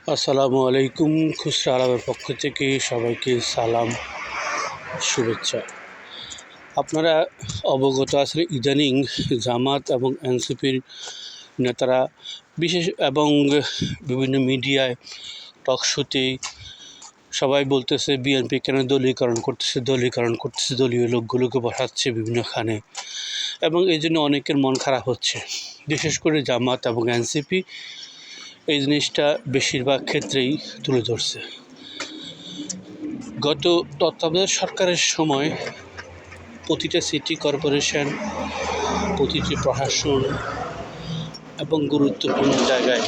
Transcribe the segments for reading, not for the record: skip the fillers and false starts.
আসসালামু আলাইকুম। খুচরা আরবের পক্ষ থেকে সবাইকে সালাম, শুভেচ্ছা। আপনারা অবগত আছেন ইদানিং জামাত এবং এনসিপির নেতারা বিশেষ এবং বিভিন্ন মিডিয়ায় টকশোতে সবাই বলতেছে বিএনপি কেন দলীয়করণ করতেছে, দলীয় লোকগুলোকে বসাচ্ছে বিভিন্নখানে, এবং এই জন্য অনেকের মন খারাপ হচ্ছে। বিশেষ করে জামাত এবং এনসিপি এই জিনিসটা বেশিরভাগ ক্ষেত্রেই তুলে ধরছে। গত তত্ত্বাবধায়ক সরকারের সময় প্রতিটা সিটি কর্পোরেশন, প্রতিটি প্রশাসন এবং গুরুত্বপূর্ণ জায়গায়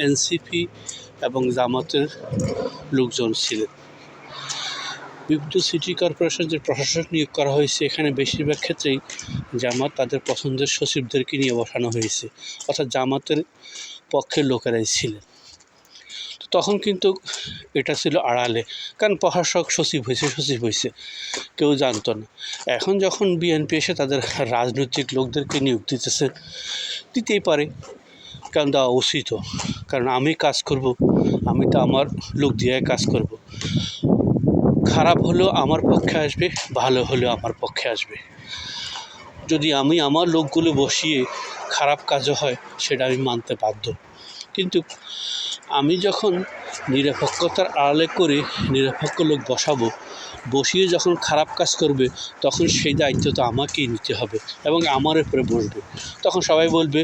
এনসিপি এবং জামাতের লোকজন ছিলেন। বিভিন্ন সিটি কর্পোরেশন যে প্রশাসক নিয়োগ করা হয়েছে, এখানে বেশিরভাগ ক্ষেত্রেই জামাত তাদের পছন্দের সচিবদেরকে নিয়ে বসানো হয়েছে, অর্থাৎ জামাতের পক্ষের লোকেরাই ছিলেন। তখন কিন্তু এটা ছিল আড়ালে, কারণ প্রশাসক সচিব হয়েছে কেউ জানতো না। এখন যখন বিএনপি এসে তাদের রাজনৈতিক লোকদেরকে নিয়োগ দিতেই পারে, কারণ দেওয়া উচিত। কারণ আমি কাজ করব, আমি তো আমার লোক দিয়ে কাজ করব। খারাপ হলেও আমার পক্ষে আসবে, ভালো হলেও আমার পক্ষে আসবে। যদি আমি আমার লোকগুলো বসিয়ে খারাপ কাজও হয়, সেটা আমি মানতে বাধ্য। কিন্তু আমি যখন নিরপেক্ষতার আড়ালে করে নিরপেক্ষ লোক বসিয়ে যখন খারাপ কাজ করবে, তখন সেই দায়িত্ব তো আমাকেই নিতে হবে এবং আমার উপরে বসবে। তখন সবাই বলবে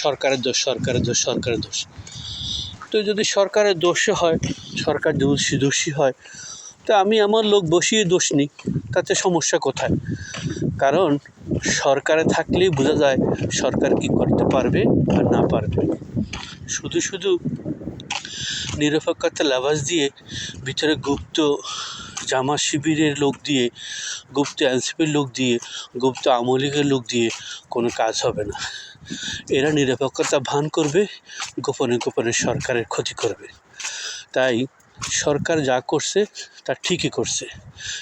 সরকারের দোষ। তো যদি সরকারের দোষে হয়, সরকার দোষী হয়, তো আমি আমার লোক বসিয়ে দোষ নিই, তাতে সমস্যা কোথায়? কারণ সরকারে থাকলেই বোঝা যায় সরকার কি করতে পারবে আর না পারবে। শুধু নিরপেক্ষতার লেবাস দিয়ে ভিতরে গুপ্ত জামাত শিবিরের লোক দিয়ে, গুপ্ত এনসিপির লোক দিয়ে, গুপ্ত আওয়ামী লীগের লোক দিয়ে কোনো কাজ হবে না। এরা নিরপেক্ষতা ভান করবে, গোপনে সরকারের ক্ষতি করবে। তাই সরকার যা করছে তা ঠিকই করছে,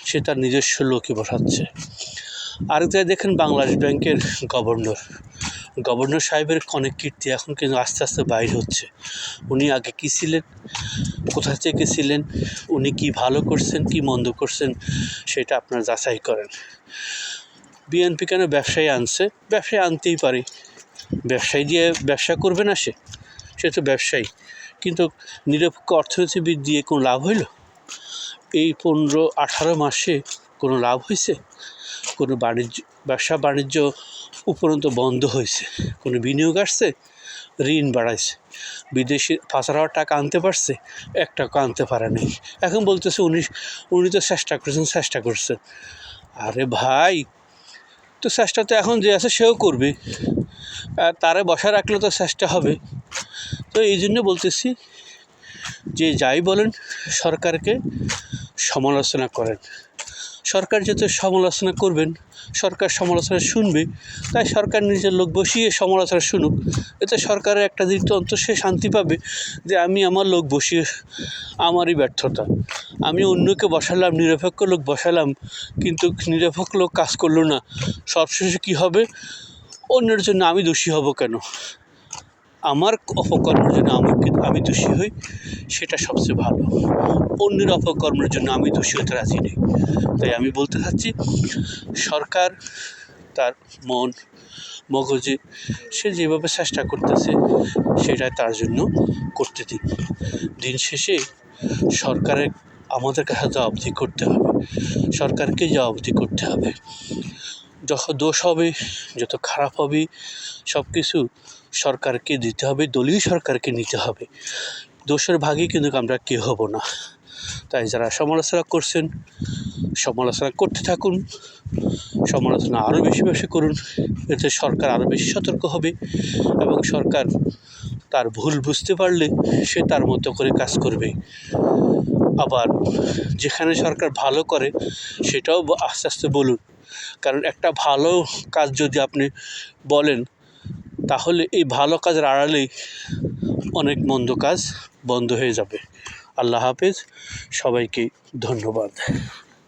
সে তার নিজস্ব লোকই বসাচ্ছে। আরেক জায়গায় দেখেন বাংলাদেশ ব্যাংকের গভর্নর সাহেবের অনেক কীর্তি এখন কিন্তু আস্তে আস্তে বাইর হচ্ছে। উনি আগে কী ছিলেন, কোথা থেকে ছিলেন, উনি কি ভালো করছেন কি মন্দ করছেন, সেটা আপনার যাচাই করেন। বিএনপি কেন ব্যবসায়ী আনছে? ব্যবসায়ী আনতেই পারে, ব্যবসায়ী দিয়ে ব্যবসা করবে না, সে তো ব্যবসায়ী। কিন্তু নিরপেক্ষ অর্থনীতিবিদ দিয়ে কোনো লাভ হইল? এই 15-18 মাসে কোনো লাভ হয়েছে? কোনো ব্যবসা বাণিজ্য উপরন্ত বন্ধ হয়েছে? কোনো বিনিয়োগ আসছে? ঋণ বাড়াইছে? বিদেশি পাচার হওয়ার টাকা আনতে পারছে? এক টাকা আনতে পারে নাই। এখন বলতেছে উনি তো চেষ্টা করছেন। আরে ভাই, তো চেষ্টা তো এখন যে আছে সেও করবে, আর তারে বসা রাখলে তো চেষ্টা হবে। তো এই জন্য বলতেছি যে যাই বলেন, সরকারকে সমালোচনা করেন। সরকার যেহেতু সমালোচনা করবেন, সরকার সমালোচনা শুনবে, তাই সরকার নিজের লোক বসিয়ে সমালোচনা শুনুক। এতে সরকারের একটা দিক তো অন্তত সে শান্তি পাবে যে আমি আমার লোক বসিয়ে আমারই ব্যর্থতা। আমি অন্যকে বসালাম, নিরপেক্ষ লোক বসালাম, কিন্তু নিরপেক্ষ লোক কাজ করলো না। সবশেষে কী হবে? অন্যের জন্য আমি দোষী হব কেন? আমার অপকর্মের জন্য আমি দোষী হই, সেটা সবচেয়ে ভালো। অন্যের অপকর্মের জন্য আমি দোষী হতে রাজি নেই। তাই আমি বলতে চাচ্ছি, সরকার তার মগজে সে যেভাবে চেষ্টা করতেছে সেটাই তার জন্য করতে দিন। দিন শেষে সরকারের আমাদের কাছে জবাবদিহি করতে হবে, সরকারকে জবাবদিহি করতে হবে। যত দোষ হবে, যত খারাপ হবে, সব কিছু সরকারকে দিতে হবে, দলীয় সরকারকে নিতে হবে। দোষের ভাগই কিন্তু আমরা কেউ হব না। তাই যারা সমালোচনা করছেন, সমালোচনা করতে থাকুন, সমালোচনা আরও বেশি করুন। এতে সরকার আরও বেশি সতর্ক হবে এবং সরকার তার ভুল বুঝতে পারলে সে তার মতো করে কাজ করবে। আবার যেখানে সরকার ভালো করে সেটাও আস্তে আস্তে বলুন, কারণ একটা ভালো কাজ যদি আপনি বলেন, তাহলে এই ভালো কাজের আড়ালেই অনেক মন্দ কাজ বন্ধ হয়ে যাবে। আল্লাহ হাফেজ, সবাইকে ধন্যবাদ।